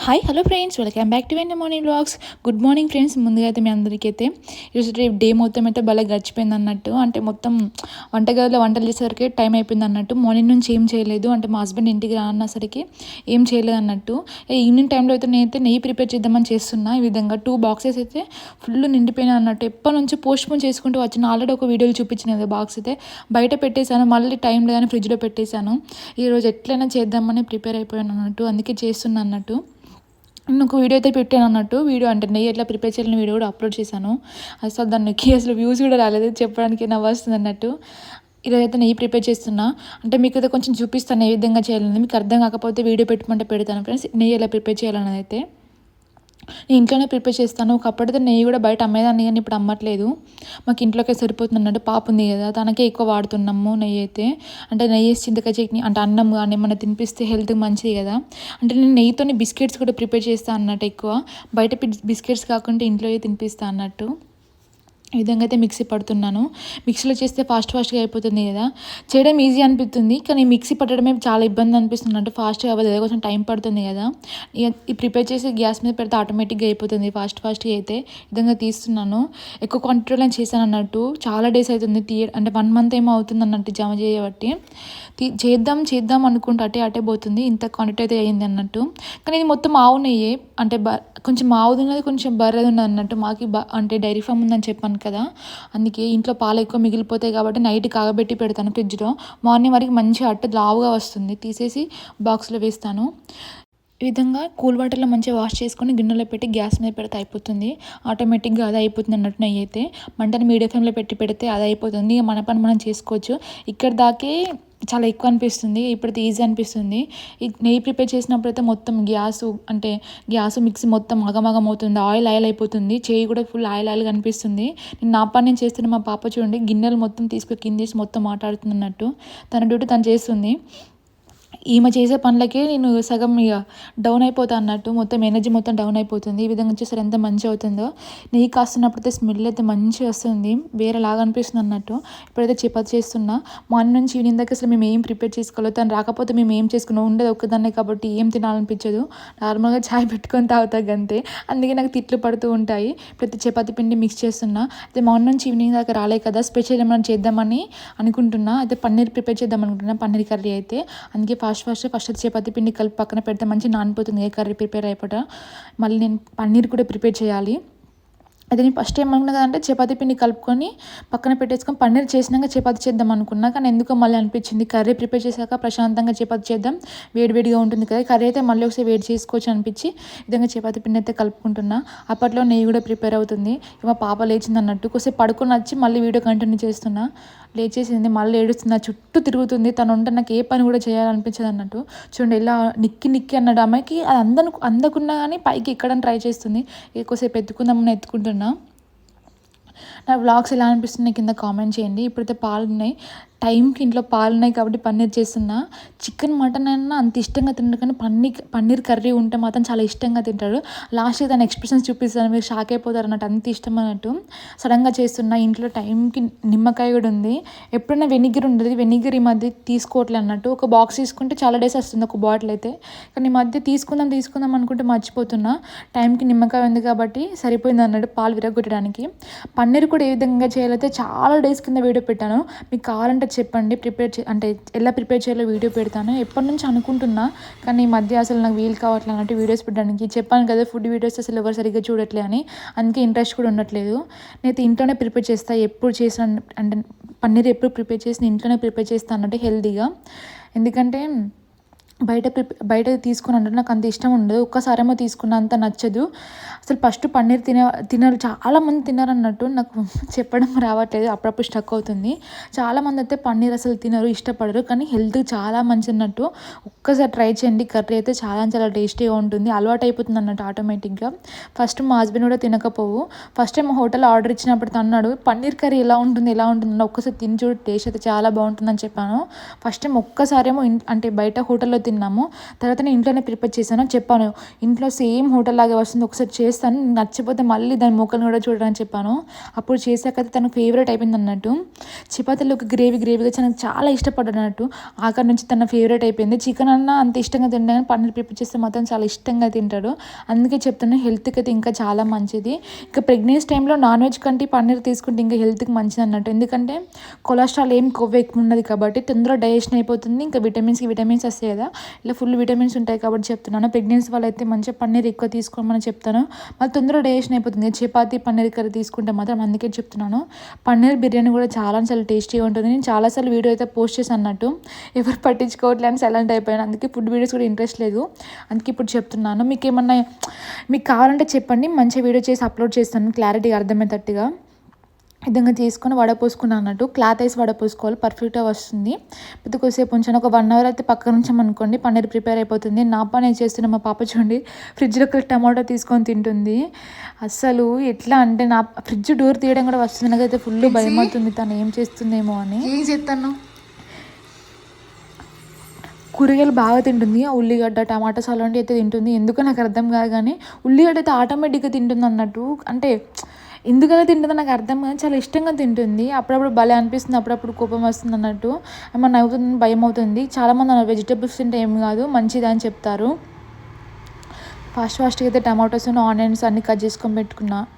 Hi hello friends, welcome back to when morning vlogs. Good morning friends. ముందుగా అయితే మీ అందరికీ అయితే ఈరోజు డే మొత్తం అయితే భలే గడిచిపోయింది అన్నట్టు. అంటే మొత్తం వంటగదిలో వంటలు చేసేసరికి టైం అయిపోయింది అన్నట్టు. మార్నింగ్ నుంచి ఏం చేయలేదు, అంటే మా హస్బెండ్ ఇంటికి రానసరికి ఏం చేయలేదు అన్నట్టు. ఈవినింగ్ టైంలో అయితే నేనైతే నెయ్యి ప్రిపేర్ చేద్దామని చేస్తున్నా. ఈ విధంగా 2 బాక్సెస్ అయితే ఫుల్ నిండిపోయినా అన్నట్టు. ఎప్పటి నుంచి పోస్ట్పోన్ చేసుకుంటూ వచ్చిన. ఆల్రెడీ ఒక వీడియోలు చూపించిన కదా బాక్స్ అయితే బయట పెట్టేశాను, మళ్ళీ టైం లేదని ఫ్రిడ్జ్లో పెట్టేశాను. ఈరోజు ఎట్లయినా చేద్దామని ప్రిపేర్ అయిపోయాను అన్నట్టు, అందుకే చేస్తున్నా అన్నట్టు. ఒక వీడియో అయితే పెట్టాను అన్నట్టు. వీడియో అంటే నెయ్యి ఎట్లా ప్రిపేర్ చేయాలని వీడియో కూడా అప్లోడ్ చేశాను. అసలు దానికి అసలు వ్యూస్ కూడా రాలేదు, చెప్పడానికి నవ్వొస్తుంది అన్నట్టు. ఈరోజు అయితే నెయ్యి ప్రిపేర్ చేస్తున్నా. అంటే మీకు అయితే కొంచెం చూపిస్తాను ఏ విధంగా చేయాలని. మీకు అర్థం కాకపోతే వీడియో పెట్టమంటే పెడతాను ఫ్రెండ్స్. నెయ్యి ఎలా ప్రిపేర్ చేయాలనేది అయితే నేను ఇంట్లోనే ప్రిపేర్ చేస్తాను. ఒకప్పుడైతే నెయ్యి కూడా బయట అమ్మేదాన్ని, కానీ ఇప్పుడు అమ్మట్లేదు. మాకు ఇంట్లోకే సరిపోతుంది అన్నట్టు. పాప ఉంది కదా, తనకే ఎక్కువ వాడుతున్నాము నెయ్యి అయితే. అంటే నెయ్యి వేసి చింతకాయ చట్నీ అంటే అన్నం కానీ ఏమన్నా తినిపిస్తే హెల్త్కి మంచిది కదా. అంటే నేను నెయ్యితోనే బిస్కెట్స్ కూడా ప్రిపేర్ చేస్తాను అన్నట్టు. ఎక్కువ బయట బిస్కెట్స్ కాకుండా ఇంట్లో తినిపిస్తాను అన్నట్టు. ఈ విధంగా అయితే మిక్సీ పడుతున్నాను. మిక్సీలో చేస్తే ఫాస్ట్గా అయిపోతుంది కదా, చేయడం ఈజీ అనిపిస్తుంది. కానీ మిక్సీ పట్టడమే చాలా ఇబ్బంది అనిపిస్తుంది. అంటే ఫాస్ట్గా అవ్వదు కదా, కొంచెం టైం పడుతుంది కదా. ఈ ప్రిపేర్ చేసి గ్యాస్ మీద పెడితే ఆటోమేటిక్గా అయిపోతుంది ఫాస్ట్గా అయితే. ఈ విధంగా తీస్తున్నాను. ఎక్కువ క్వాంటిటీలో చేశాను అన్నట్టు. చాలా డేస్ అవుతుంది అంటే 1 month ఏమో అవుతుంది అన్నట్టు జమ చేయబట్టి. చేద్దాం అనుకుంటే అటే పోతుంది. ఇంత క్వాంటిటీ అయితే అయ్యింది అన్నట్టు. కానీ ఇది మొత్తం ఆవు నెయ్యి. అంటే కొంచెం ఆవుది ఉన్నది, కొంచెం బర్రెది ఉన్నది అన్నట్టు. మాకు అంటే డైరీ ఫామ్ ఉందని చెప్పాను కదా, అందుకే ఇంట్లో పాలు ఎక్కువ మిగిలిపోతాయి కాబట్టి నైట్ కాగబెట్టి పెడతాను ఫ్రిడ్జ్లో. మార్నింగ్ వరకు మంచిగా అట్ట లావుగా వస్తుంది. తీసేసి బాక్స్లో వేస్తాను. ఈ విధంగా కూల్ వాటర్లో మంచిగా వాష్ చేసుకొని గిన్నెలో పెట్టి గ్యాస్ మీద పెడితే అయిపోతుంది. ఆటోమేటిక్గా అది అయిపోతుంది అన్నట్టు. నెయ్యి అయితే మంటను మీడియం ఫ్లేమ్లో పెడితే అది అయిపోతుంది. మన పని మనం చేసుకోవచ్చు. ఇక్కడ దాకే చాలా ఎక్కువ అనిపిస్తుంది, ఇప్పుడైతే ఈజీ అనిపిస్తుంది. ఈ నెయ్యి ప్రిపేర్ చేసినప్పుడు అయితే మొత్తం గ్యాస్ మిక్సీ మొత్తం మగమగం అవుతుంది. ఆయిల్ అయిపోతుంది. చేయి కూడా ఫుల్ ఆయిల్ కనిపిస్తుంది. నేను నా పని నేను చేస్తున్న మా పాప చూడండి గిన్నెలు మొత్తం తీసుకొని కిందేసి మొత్తం మాట్లాడుతుంది అన్నట్టు. తన డ్యూటీ తను చేస్తుంది. ఈమె చేసే పనులకే నేను సగం ఇక డౌన్ అయిపోతా అన్నట్టు. మొత్తం ఎనర్జీ మొత్తం డౌన్ అయిపోతుంది. ఈ విధంగా వచ్చేసరి ఎంత మంచిగా అవుతుందో. నెయ్యి కాస్తున్నప్పుడు అయితే స్మెల్ అయితే మంచిగా వస్తుంది, వేరేలాగా అనిపిస్తుంది అన్నట్టు. ఇప్పుడైతే చపాతీ చేస్తున్నా. మార్నింగ్ నుంచి ఈవినింగ్ దాకా అసలు మేము ఏం ప్రిపేర్ చేసుకోలేదు. తను రాకపోతే మేము ఏం చేసుకున్నాం, ఉండేది ఒక్కదాన్నే కాబట్టి ఏం తినాలనిపించదు. నార్మల్గా చాయ్ పెట్టుకొని తాగుతాం అంతే. అందుకే నాకు తిట్లు పడుతూ ఉంటాయి. ఇప్పుడైతే చపాతీ పిండి మిక్స్ చేస్తున్నా. అయితే మార్నింగ్ నుంచి ఈవినింగ్ దాకా రాలే కదా, స్పెషల్ ఏమైనా చేద్దామని అనుకుంటున్నా. అయితే పన్నీర్ ప్రిపేర్ చేద్దాం అనుకుంటున్నా, పన్నీర్ కర్రీ అయితే. అందుకే ఫస్ట్ చపాతీ పిండి కలిపి పక్కన పెడితే మంచి నానిపోతుంది ఏ కర్రీ ప్రిపేర్ అయిపోతా. మళ్ళీ నేను పన్నీర్ కూడా ప్రిపేర్ చేయాలి. అయితే నేను ఫస్ట్ ఏమనుకున్నా కదంటే చపాతీ పిండి కలుపుకొని పక్కన పెట్టేసుకొని పన్నీర్ చేసినాక చపాతీ చేద్దాం అనుకున్నా. కానీ ఎందుకో మళ్ళీ అనిపించింది కర్రీ ప్రిపేర్ చేశాక ప్రశాంతంగా చపాతీ చేద్దాం, వేడివేడిగా ఉంటుంది కదా, కర్రీ అయితే మళ్ళీ ఒకసారి వేడి చేసుకోవచ్చు అనిపించి ఈ విధంగా చపాతీ పిండి అయితే కలుపుకుంటున్నా. అప్పట్లో నెయ్యి కూడా ప్రిపేర్ అవుతుంది. మా పాప లేచింది అన్నట్టు. కొద్దిసేపు పడుకొని వచ్చి మళ్ళీ వీడియో కంటిన్యూ చేస్తున్నా. లేచేసింది, మళ్ళీ ఏడుస్తుంది, చుట్టూ తిరుగుతుంది. తను ఉంటే నాకు ఏ పని కూడా చేయాలనిపించదు అన్నట్టు. చూడండి ఎలా నిక్కి అన్నాడు. అమ్మాయికి అది అందకున్నా కానీ పైకి ఎక్కడానికి ట్రై చేస్తుంది. ఎక్కువసేపు ఎత్తుకుందామని ఎత్తుకుంటున్నా. నా వ్లాగ్స్ ఎలా అనిపిస్తున్నాయి కింద కామెంట్ చేయండి. ఇప్పుడైతే పాలు ఉన్నాయి, టైంకి ఇంట్లో పాలు ఉన్నాయి కాబట్టి పన్నీర్ చేస్తున్నా. చికెన్ మటన్ అయినా అంత ఇష్టంగా తింటాడు, కానీ పన్నీర్ కర్రీ ఉంటే మాత్రం చాలా ఇష్టంగా తింటాడు. లాస్ట్గా తన ఎక్స్ప్రెషన్స్ చూపిస్తాను, మీరు షాక్ అయిపోతారు అన్నట్టు. అంత ఇష్టం అన్నట్టు. సడన్గా చేస్తున్నా. ఇంట్లో టైంకి నిమ్మకాయ కూడా ఉంది. ఎప్పుడైనా వెనిగర్ ఉండదు, వెనిగర్ ఈ మధ్య తీసుకోవట్లే అన్నట్టు. ఒక బాక్స్ తీసుకుంటే చాలా డేస్ వస్తుంది ఒక బాటిల్ అయితే. కానీ ఈ మధ్య తీసుకుందాం అనుకుంటే మర్చిపోతున్నా. టైంకి నిమ్మకాయ ఉంది కాబట్టి సరిపోయింది అన్నట్టు పాలు విరగొట్టడానికి. పన్నీర్ కూడా ఏ విధంగా చేయాలైతే చాలా డేస్ కింద వీడియో పెట్టాను. మీకు కావాలంటే చెప్పండి, అంటే ఎలా ప్రిపేర్ చేయాలో వీడియో పెడతాను. ఎప్పటి నుంచి అనుకుంటున్నా, కానీ ఈ మధ్య అసలు నాకు వీలు కావట్లేదు అన్నట్టు వీడియోస్ పెట్టడానికి. చెప్పాను కదా ఫుడ్ వీడియోస్ అసలు ఎవరు సరిగ్గా చూడట్లే అని, అందుకే ఇంట్రెస్ట్ కూడా ఉండట్లేదు. నేనైతే ఇంట్లోనే ప్రిపేర్ చేస్తాను. ఎప్పుడు చేసాను అంటే పన్నీర్ ఎప్పుడు ప్రిపేర్ చేసి ఇంట్లోనే ప్రిపేర్ చేస్తాను అన్నట్టు హెల్తీగా. ఎందుకంటే బయట తీసుకుని అంటే నాకు అంత ఇష్టం ఉండదు. ఒక్కసారేమో తీసుకున్న అంత నచ్చదు అసలు. ఫస్ట్ పన్నీర్ తినరు చాలామంది తినరన్నట్టు. నాకు చెప్పడం రావట్లేదు, అప్పుడప్పుడు స్టక్ అవుతుంది. చాలామంది అయితే పన్నీర్ అసలు తినరు, ఇష్టపడరు, కానీ హెల్త్కి చాలా మంచి అన్నట్టు. ఒక్కసారి ట్రై చేయండి. కర్రీ అయితే చాలా టేస్టీగా ఉంటుంది. అలవాటు అయిపోతుంది అన్నట్టు ఆటోమేటిక్గా. ఫస్ట్ మా హస్బెండ్ కూడా తినకపోవు. ఫస్ట్ టైం హోటల్లో ఆర్డర్ ఇచ్చినప్పుడు అన్నాడు పన్నీర్ కర్రీ ఎలా ఉంటుంది ఒక్కసారి తిని చూడు, టేస్ట్ అయితే చాలా బాగుంటుందని చెప్పాను. ఫస్ట్ టైం ఒక్కసారేమో అంటే బయట హోటల్లో తిన్నాము. తర్వాత నేను ఇంట్లోనే ప్రిపేర్ చేశాను, చెప్పాను ఇంట్లో సేమ్ హోటల్ లాగే వస్తుంది, ఒకసారి చేస్తాను, నచ్చకపోతే మళ్ళీ దాని ముక్కలు కూడా చూడని చెప్పాను. అప్పుడు చేశాక తనకు ఫేవరెట్ అయిపోయింది అన్నట్టు. చపాతీలోకి గ్రేవీగా చాలా ఇష్టపడ్డాడు అన్నట్టు. ఆఖరి నుంచి తన ఫేవరెట్ అయిపోయింది. చికెన్ అన్న అంత ఇష్టంగా తింటాను కానీ పన్నీర్ ప్రిపేర్ చేస్తే మాత్రం చాలా ఇష్టంగా తింటాడు. అందుకే చెప్తున్నాను, హెల్త్కి అయితే ఇంకా చాలా మంచిది. ఇంకా ప్రెగ్నెన్సీ టైంలో నాన్ వెజ్ కంటే పన్నీర్ తీసుకుంటే ఇంకా హెల్త్కి మంచిది అన్నట్టు. ఎందుకంటే కొలెస్ట్రాల్ కొవ్వు ఎక్కువ ఉన్నది కాబట్టి తొందరగా డైజెషన్ అయిపోతుంది. ఇంకా విటమిన్స్ వస్తాయి కదా, ఇలా ఫుల్ విటమిన్స్ ఉంటాయి కాబట్టి చెప్తున్నాను. ప్రెగ్నెన్సీ వాళ్ళైతే మంచిగా పన్నీర్ ఎక్కువ తీసుకోమని చెప్తాను, మళ్ళీ తొందరగా డైజెషన్ అయిపోతుంది. చపాతీ పన్నీర్ కర్రీ తీసుకుంటే మాత్రం అందుకే చెప్తున్నాను. పన్నీర్ బిర్యానీ కూడా చాలా టేస్టీగా ఉంటుంది. నేను చాలాసార్లు వీడియో అయితే పోస్ట్ చేశాను అన్నట్టు, ఎవరు పట్టించుకోవట్లేదు అని సైలెంట్ అయిపోయాను. అందుకే ఫుడ్ వీడియోస్ కూడా ఇంట్రెస్ట్ లేదు, అందుకే ఇప్పుడు చెప్తున్నాను. మీకు కావాలంటే చెప్పండి, మంచిగా వీడియో చేసి అప్లోడ్ చేస్తాను క్లారిటీగా అర్థమయ్యేటట్టుగా. విధంగా తీసుకొని వడపోసుకున్నాను అన్నట్టు. క్లాత్ వేసి వడపోసుకోవాలి, పర్ఫెక్ట్గా వస్తుంది. పెద్ద కొద్దిసేపు ఉంచాను, ఒక 1 అవర్ అయితే పక్కన ఉంచామనుకోండి పన్నీర్ ప్రిపేర్ అయిపోతుంది. నా పని ఏం చేస్తున్నా, మా పాప చూడండి ఫ్రిడ్జ్లోకి టమాటో తీసుకొని తింటుంది. అస్సలు ఎట్లా అంటే నా ఫ్రిడ్జ్ డోర్ తీయడం కూడా వస్తుంది, నాకైతే ఫుల్ భయం అవుతుంది తను ఏం చేస్తుందేమో అని. ఏం చేస్తాను, కూరగాయలు బాగా తింటుంది, ఉల్లిగడ్డ టమాటాస్ అలాంటివి అయితే తింటుంది. ఎందుకో నాకు అర్థం కాదు కానీ ఉల్లిగడ్డ అయితే ఆటోమేటిక్గా తింటుంది అన్నట్టు. అంటే ఎందుకలా తింటుందో నాకు అర్థం కాదు, చాలా ఇష్టంగా తింటుంది. అప్పుడప్పుడు భలే అనిపిస్తుంది, అప్పుడప్పుడు కోపం వస్తుంది అన్నట్టు. ఏమన్నా అవుతుంది భయం అవుతుంది. చాలామంది అన్నారు వెజిటేబుల్స్ తింటే ఏం కాదు మంచిది అని చెప్తారు. ఫాస్ట్గా అయితే టమాటోస్ ఆనియన్స్ అన్ని కట్ చేసుకొని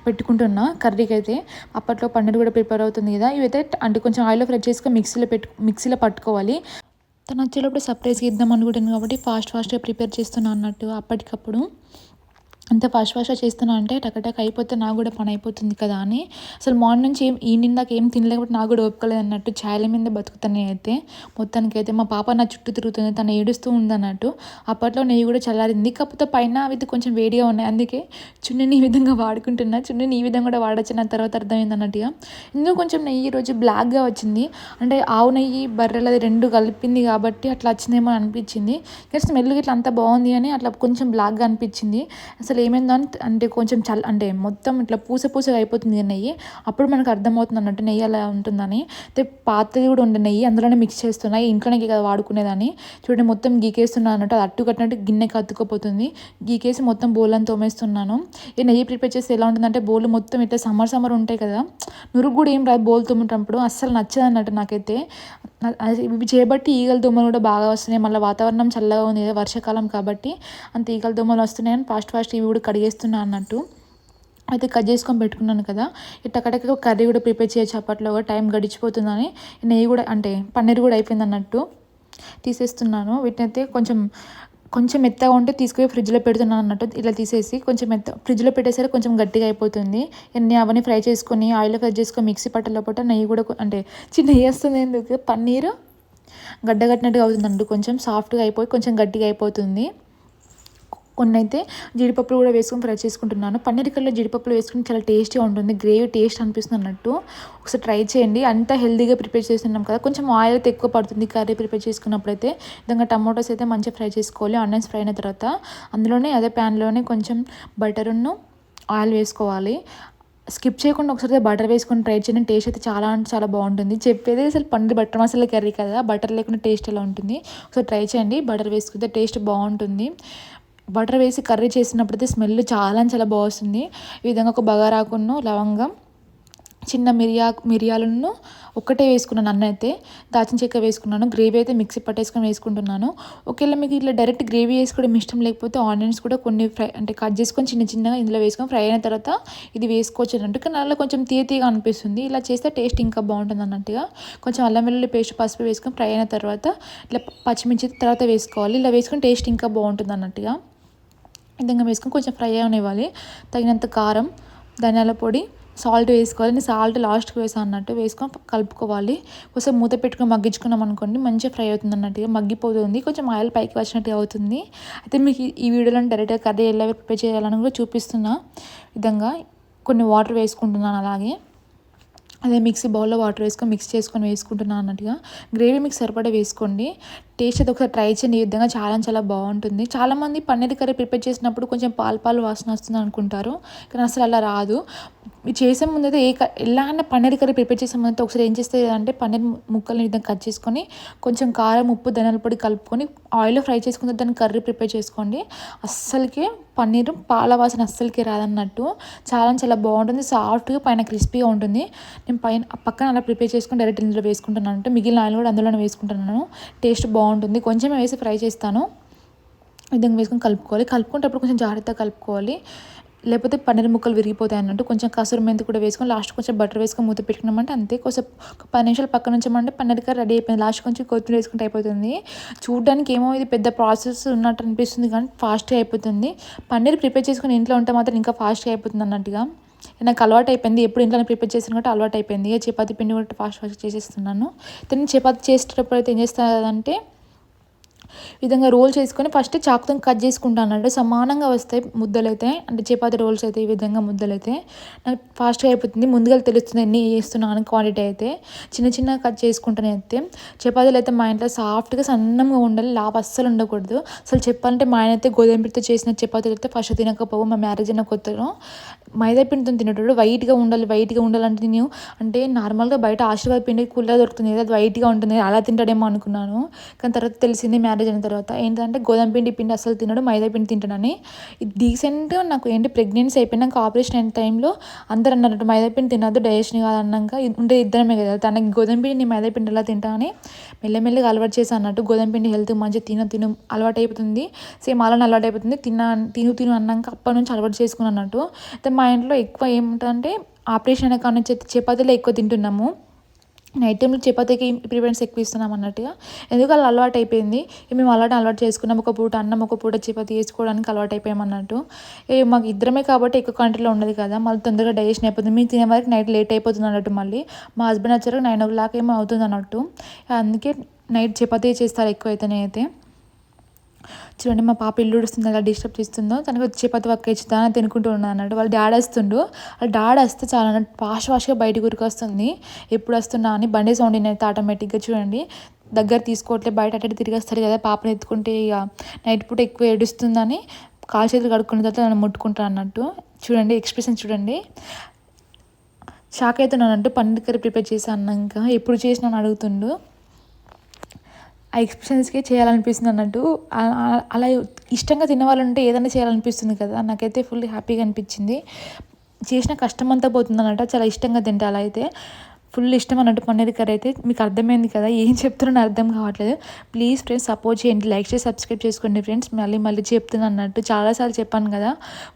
పెట్టుకుంటున్నా కర్రీకి అయితే. అప్పట్లో పన్నీర్ కూడా ప్రిపేర్ అవుతుంది కదా, ఇవైతే అంటే కొంచెం ఆయిల్లో ఫ్రై చేసుకొని మిక్సీలో పట్టుకోవాలి. తను వచ్చేటప్పుడు సర్ప్రైజ్గా ఇద్దాం అనుకుంటాను కాబట్టి ఫాస్ట్గా ప్రిపేర్ చేస్తున్నాను అన్నట్టు. అప్పటికప్పుడు అంత ఫాస్ట్గా చేస్తున్నా అంటే టకటక్ అయిపోతే నాకు కూడా పని అయిపోతుంది కదా అని. అసలు మార్నింగ్ నుంచి ఈవినింగ్ దాకా ఏం తినలేకపోతే నాకు కూడా ఓపికలేదు అన్నట్టు. ఛాయల మీద బతుకుతాను అయితే మొత్తానికి అయితే. మా పాప నా చుట్టూ తిరుగుతుంది, తను ఏడుస్తూ ఉంది అన్నట్టు. అప్పట్లో నెయ్యి కూడా చల్లారింది, కాకపోతే పైన అవి కొంచెం వేడిగా ఉన్నాయి, అందుకే చున్నీని ఈ విధంగా వాడుకుంటున్నా. చున్నీని ఈ విధంగా కూడా వాడచ్చు నా తర్వాత అర్థమైంది అన్నట్టుగా. ఇందులో కొంచెం నెయ్యి ఈరోజు బ్లాక్గా వచ్చింది, అంటే ఆవు నెయ్యి బర్రెలది 2 కలిపింది కాబట్టి అట్లా వచ్చిందేమో అనిపించింది. ఇంకా స్మెల్ ఇట్లా అంతా బాగుంది అని అట్లా కొంచెం బ్లాక్గా అనిపించింది. అసలు ఏమైందో అంటే కొంచెం అంటే మొత్తం ఇట్లా పూసగా అయిపోతుంది నెయ్యి, అప్పుడు మనకు అర్థమవుతుంది అన్నట్టు నెయ్యి అలా ఉంటుందని. అయితే పాతది కూడా ఉండే నెయ్యి అందులోనే మిక్స్ చేస్తున్నాయి, ఇంట్లోనే కదా వాడుకునేదాన్ని. చూడండి మొత్తం గీకేస్తున్నాను అన్నట్టు, అది అట్టు కట్టినట్టు గిన్నెకి అతుక్కుపోతుంది. గీకేసి మొత్తం బౌలను తోమేస్తున్నాను. ఈ నెయ్యి ప్రిపేర్ చేస్తే ఎలా ఉంటుందంటే బౌల్ మొత్తం ఇట్లా సమ్మర్ ఉంటాయి కదా, నురుగు కూడా ఏం రాదు బౌల్ తోమేటప్పుడు, అస్సలు నచ్చదు అన్నట్టు నాకైతే. ఇవి చేయబట్టి ఈగల దోమలు కూడా బాగా వస్తున్నాయి. మళ్ళీ వాతావరణం చల్లగా ఉంది కదా, వర్షాకాలం కాబట్టి అంత ఈగల దోమలు వస్తున్నాయని ఫాస్ట్ ఇవి కూడా కడిగేస్తున్నాను అన్నట్టు. అయితే కట్ చేసుకొని పెట్టుకున్నాను కదా, ఇట్టకడక కర్రీ కూడా ప్రిపేర్ చేయొచ్చు. అప్పట్లో టైం గడిచిపోతుందని నెయ్యి కూడా అంటే పన్నీర్ కూడా అయిపోయింది అన్నట్టు తీసేస్తున్నాను. వీటిని అయితే కొంచెం మెత్తగా ఉంటే తీసుకుపోయి ఫ్రిడ్జ్లో పెడుతున్నాను అన్నట్టు. ఇలా తీసేసి కొంచెం ఫ్రిడ్జ్లో పెట్టేసరికి కొంచెం గట్టిగా అయిపోతుంది. అవన్నీ ఫ్రై చేసుకొని ఆయిల్లో ఫ్రై చేసుకొని మిక్సీ పట్టలో పట్ట నెయ్యి కూడా అంటే నెయ్యి వస్తుంది, ఎందుకు పన్నీరు గడ్డగట్టినట్టుగా అవుతుందండి, కొంచెం సాఫ్ట్గా అయిపోయి కొంచెం గట్టిగా అయిపోతుంది. కొన్ని అయితే జీడిపప్పులు కూడా వేసుకొని ఫ్రై చేసుకుంటున్నాను. పన్నీర్ కర్రీలో జీడిపప్పులు వేసుకుని చాలా టేస్టీగా ఉంటుంది, గ్రేవీ టేస్ట్ అనిపిస్తుంది అన్నట్టు. ఒకసారి ట్రై చేయండి. అంతా హెల్తీగా ప్రిపేర్ చేస్తున్నాం కదా, కొంచెం ఆయిల్ అయితే ఎక్కువ పడుతుంది కర్రీ ప్రిపేర్ చేసుకున్నప్పుడు. అయితే విధంగా టమాటోస్ అయితే మంచిగా ఫ్రై చేసుకోవాలి. ఆనియన్స్ ఫ్రై అయిన తర్వాత అందులోనే అదే ప్యాన్లోనే కొంచెం బటర్ను ఆయిల్ వేసుకోవాలి. స్కిప్ చేయకుండా ఒకసారి బటర్ వేసుకొని ట్రై చేయండి, టేస్ట్ అయితే చాలా బాగుంటుంది. చెప్పేది అసలు పన్నీర్ బటర్ మసాలా కర్రీ కదా, బటర్ లేకుండా టేస్ట్ ఎలా ఉంటుంది ఒకసారి ట్రై చేయండి. బటర్ వేసుకుంటే టేస్ట్ బాగుంటుంది. బటర్ వేసి కర్రీ చేసినప్పుడైతే స్మెల్ చాలా బాగా వస్తుంది. ఈ విధంగా ఒక బగారాకును లవంగం చిన్న మిరియాలను ఒక్కటే వేసుకున్నాను, అన్నైతే దాచిన చెక్క వేసుకున్నాను. గ్రేవీ అయితే మిక్సీ పట్టేసుకొని వేసుకుంటున్నాను. ఒకవేళ మీకు ఇట్లా డైరెక్ట్ గ్రేవీ వేసుకోవడం ఇష్టం లేకపోతే ఆనియన్స్ కూడా కొన్ని ఫ్రై అంటే కట్ చేసుకొని చిన్నగా ఇందులో వేసుకొని ఫ్రై అయిన తర్వాత ఇది వేసుకోవచ్చు అన్నట్టు. కానీ అలా కొంచెం తీయగా అనిపిస్తుంది, ఇలా చేస్తే టేస్ట్ ఇంకా బాగుంటుంది అన్నట్టుగా. కొంచెం అల్లం వెల్లుల్లి పేస్ట్ పసుపు వేసుకొని ఫ్రై అయిన తర్వాత ఇట్లా పచ్చిమిర్చి తర్వాత వేసుకోవాలి. ఇలా వేసుకొని టేస్ట్ ఇంకా బాగుంటుంది అన్నట్టుగా. విధంగా వేసుకొని కొంచెం ఫ్రై అవనివ్వాలి. తగినంత కారం, ధనియాల పొడి, సాల్ట్ వేసుకోవాలి. నేను సాల్ట్ లాస్ట్కి వేసాను అన్నట్టు, వేసుకొని కలుపుకోవాలి. కొంచెం మూత పెట్టుకొని మగ్గించుకున్నాం అనుకోండి మంచిగా ఫ్రై అవుతుంది అన్నట్టుగా, మగ్గిపోతుంది, కొంచెం ఆయిల్ పైకి వచ్చినట్టుగా అవుతుంది. అయితే మీకు ఈ వీడియోలో డైరెక్ట్గా కర్రీ ఎలా ప్రిపేర్ చేయాలని కూడా చూపిస్తున్నా. విధంగా కొన్ని వాటర్ వేసుకుంటున్నాను, అలాగే అదే మిక్సీ బౌల్లో వాటర్ వేసుకొని మిక్స్ చేసుకొని వేసుకుంటున్నాను అన్నట్టుగా. గ్రేవీ మీకు సరిపడా వేసుకోండి, టేస్ట్ అయితే ఒకసారి ట్రై చేయండి. ఈ విధంగా చాలా చాలా బాగుంటుంది. చాలామంది పన్నీర్ కర్రీ ప్రిపేర్ చేసినప్పుడు కొంచెం పాలు వాసన వస్తుంది అనుకుంటారు, కానీ అసలు అలా రాదు. ఇది చేసే ముందైతే ఎలా అన్న పన్నీర్ కర్రీ ప్రిపేర్ చేసే ముందైతే ఒకసారి ఏం చేస్తే అంటే పన్నీర్ ముక్కల్ని విధంగా కట్ చేసుకొని కొంచెం కారం, ఉప్పు, ధనియాల పొడి కలుపుకొని ఆయిల్లో ఫ్రై చేసుకున్న దాన్ని కర్రీ ప్రిపేర్ చేసుకోండి. అస్సలకే పన్నీర్ పాల వాసన అస్సలకి రాదన్నట్టు చాలా చాలా బాగుంటుంది. సాఫ్ట్గా పైన క్రిస్పీగా ఉంటుంది. నేను పక్కన అలా ప్రిపేర్ చేసుకొని డైరెక్ట్ ఇందులో వేసుకుంటున్నాను. అంటే మిగిలిన ఆయిల్ కూడా అందులోనే వేసుకుంటున్నాను. టేస్ట్ బాగుంటుంది. కొంచెమే వేసి ఫ్రై చేస్తాను. విధంగా వేసుకొని కలుపుకునేటప్పుడు కొంచెం జాగ్రత్తగా కలుపుకోవాలి, లేకపోతే పన్నీర్ ముక్కలు విరిగిపోతాయి అన్నట్టు. కొంచెం కసూరి మెంతి కూడా వేసుకొని లాస్ట్ కొంచెం బటర్ వేసుకొని మూత పెట్టుకున్నామంటే అంతే. కొంచెం ఒక 10 నిమిషాలు పక్కన ఉంచామంటే పన్నీర్ కర్రీ రెడీ అయిపోయింది. లాస్ట్ కొంచెం కొత్తిమీర వేసుకుంటే అయిపోతుంది. చూడడానికి ఏమో ఇది పెద్ద ప్రాసెస్ ఉన్నట్టు అనిపిస్తుంది, కానీ ఫాస్ట్గా అయిపోతుంది. పన్నీర్ ప్రిపేర్ చేసుకుని ఇంట్లో ఉంటే మాత్రం ఇంకా ఫాస్ట్గా అయిపోతుంది అన్నట్టుగా. నాకు అలవాటు అయిపోయింది. ఎప్పుడు ఇంట్లో ప్రిపేర్ చేస్తాను కాబట్టి అలవాటు అయిపోయింది. చపాతీ పిండి కూడా ఫాస్ట్ చేసేస్తున్నాను. నేను చపాతీ చేసేటప్పుడు అయితే ఏం చేస్తానంటే విధంగా రోల్ చేసుకొని ఫస్ట్ చాకుతో కట్ చేసుకుంటాను అన్నట్టు. సమానంగా వస్తాయి ముద్దలైతే, అంటే చపాతీ రోల్స్ అయితే ఈ విధంగా ముద్దలైతే నాకు ఫాస్ట్గా అయిపోతుంది. ముందుగా తెలుస్తుంది ఎన్ని వేస్తున్నాను క్వాంటిటీ అయితే. చిన్న కట్ చేసుకుంటాను అయితే. చపాతీలు అయితే మా ఇంట్లో సాఫ్ట్గా సన్నంగా ఉండాలి, లావు అస్సలు ఉండకూడదు. అసలు చెప్పాలంటే మా ఆయన అయితే గోధుమ పిండితో చేసిన చపాతీలు అయితే ఫస్ట్ తినకపోవు. మా మ్యారేజ్ అయిన కొత్తలో మైదా పిండితో తినేటోడు. వైట్గా ఉండాలంటే నేను అంటే నార్మల్గా బయట ఆశీర్వాద పిండి కూల్గా దొరుకుతుంది కదా, అది వైట్గా ఉంటుంది, అలా తింటాడేమో అనుకున్నాను. కానీ తర్వాత తెలిసింది మ్యారేజ్ అయిన తర్వాత ఏంటంటే గోధుమ పిండి అసలు తినడు, మైదా పిండి తింటాడని. ఇది డీసెంట్గా నాకు ప్రెగ్నెన్సీ అయిపోయినాక ఆపరేషన్ అయిన టైంలో అందరూ అన్నట్టు మైదా పిండి తినద్దు, డైజెషన్ కాదన్నాక ఉంటే ఇద్దరమే కదా, తనకి గోధుమ పిండి నేను మైదా పిండి ఎలా తింటా అని మెల్లమెల్లగా అలవాటు చేసి అన్నట్టు. గోధుమ పిండి హెల్త్ మంచిగా తిను అలవాటు అయిపోతుంది. సేమ్ అలానే అలవాటు అయిపోతుంది. తిను అన్నాక అప్పటి నుంచి అలవాటు చేసుకుని అన్నట్టు. అయితే మా ఇంట్లో ఎక్కువ ఏముంటుందంటే ఆపరేషన్ అయిన కాడ నుంచి చపాతీలు ఎక్కువ తింటున్నాము. నైట్ టైంలో చపాతీకి ప్రిఫరెన్స్ ఎక్కువ ఇస్తున్నాం అన్నట్టుగా. ఎందుకు అలా అలవాటు అయిపోయింది. మేము అలవాటు చేసుకున్నాం. ఒక పూట అన్నం, ఒక పూట చపాతీ వేసుకోవడానికి అలవాటు అయిపోయామన్నట్టు. మాకు ఇద్దరమే కాబట్టి ఎక్కువ కంట్రీలో ఉండదు కదా, మళ్ళీ తొందరగా డైజెషన్ అయిపోతుంది. మేము తినే వరకు నైట్ లేట్ అయిపోతుంది అన్నట్టు. మళ్ళీ మా హస్బెండ్ వచ్చారు 9 o'clock ఏమో అవుతుంది అన్నట్టు. అందుకే నైట్ చపాతీ చేస్తారు ఎక్కువ అయితే. చూడండి మా పాప ఇల్లు ఉడుస్తుంది, అలా డిస్టర్బ్ చేస్తుందో. తనకు చపాతీ పక్క ఇచ్చుతాను తినుకుంటూ ఉన్నాను అన్నట్టు. వాళ్ళ డాడీ వస్తుండు. వాళ్ళ డాడీ వస్తే చాలా అన్నట్టు ఫాస్ట్గా బయటకు ఉరికి వస్తుంది. ఎప్పుడు వస్తున్నా అని బండి సౌండ్ అయితే ఆటోమేటిక్గా చూడండి దగ్గర తీసుకోవట్లే, బయట అటు తిరిగి వస్తారు కదా, పాపని ఎత్తుకుంటే ఇక నైట్ పూట ఎక్కువ ఏడుస్తుందని కాలు చేతులు కడుక్కున్న తర్వాత నన్ను ముట్టుకుంటాను అన్నట్టు. చూడండి ఎక్స్ప్రెషన్ చూడండి. షాక్ అవుతున్నాను అన్నట్టు. పన్నీర్ కర్రీ ప్రిపేర్ చేశాను అన్నాక ఎప్పుడు చేసినా అడుగుతుండు. ఆ ఎక్స్ప్రెషన్స్కే చేయాలనిపిస్తుంది అన్నట్టు. అలా ఇష్టంగా తినేవాళ్ళు ఉంటే ఏదైనా చేయాలనిపిస్తుంది కదా. నాకైతే ఫుల్ హ్యాపీగా అనిపించింది. చేసిన కష్టం అంతా పోతుంది అన్నట్టు. చాలా ఇష్టంగా తింటే అలా అయితే ఫుల్ ఇష్టం అన్నట్టు పన్నీర్ కర్రీ అయితే. మీకు అర్థమైంది కదా, ఏం చెప్తున్నానో అర్థం కావట్లేదు. ప్లీజ్ ఫ్రెండ్స్ సపోర్ట్ చేయండి, లైక్ చేసి సబ్స్క్రైబ్ చేసుకోండి ఫ్రెండ్స్. మళ్ళీ చెప్తున్నాను అన్నట్టు. చాలాసార్లు చెప్పాను కదా,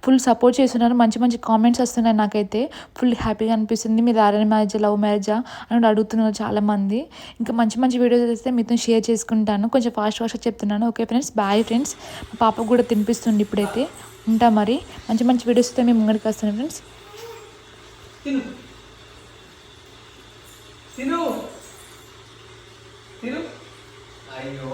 ఫుల్ సపోర్ట్ చేస్తున్నారు. మంచి కామెంట్స్ వస్తున్నాయి. నాకైతే ఫుల్ హ్యాపీగా అనిపిస్తుంది. మీరు అరేంజ్ మ్యారేజా, లవ్ మ్యారేజా అని అడుగుతున్నారు చాలామంది. ఇంకా మంచి వీడియోస్ అయితే మీతో షేర్ చేసుకుంటాను. కొంచెం ఫాస్ట్గా చెప్తున్నాను. Okay friends, bye friends. మా పాపకు కూడా తినిపిస్తుంది ఇప్పుడైతే. ఉంటా మరి. మంచి వీడియోస్ అయితే మేము ముంగడికి వస్తాను ఫ్రెండ్స్. తిను తిను అయ్యో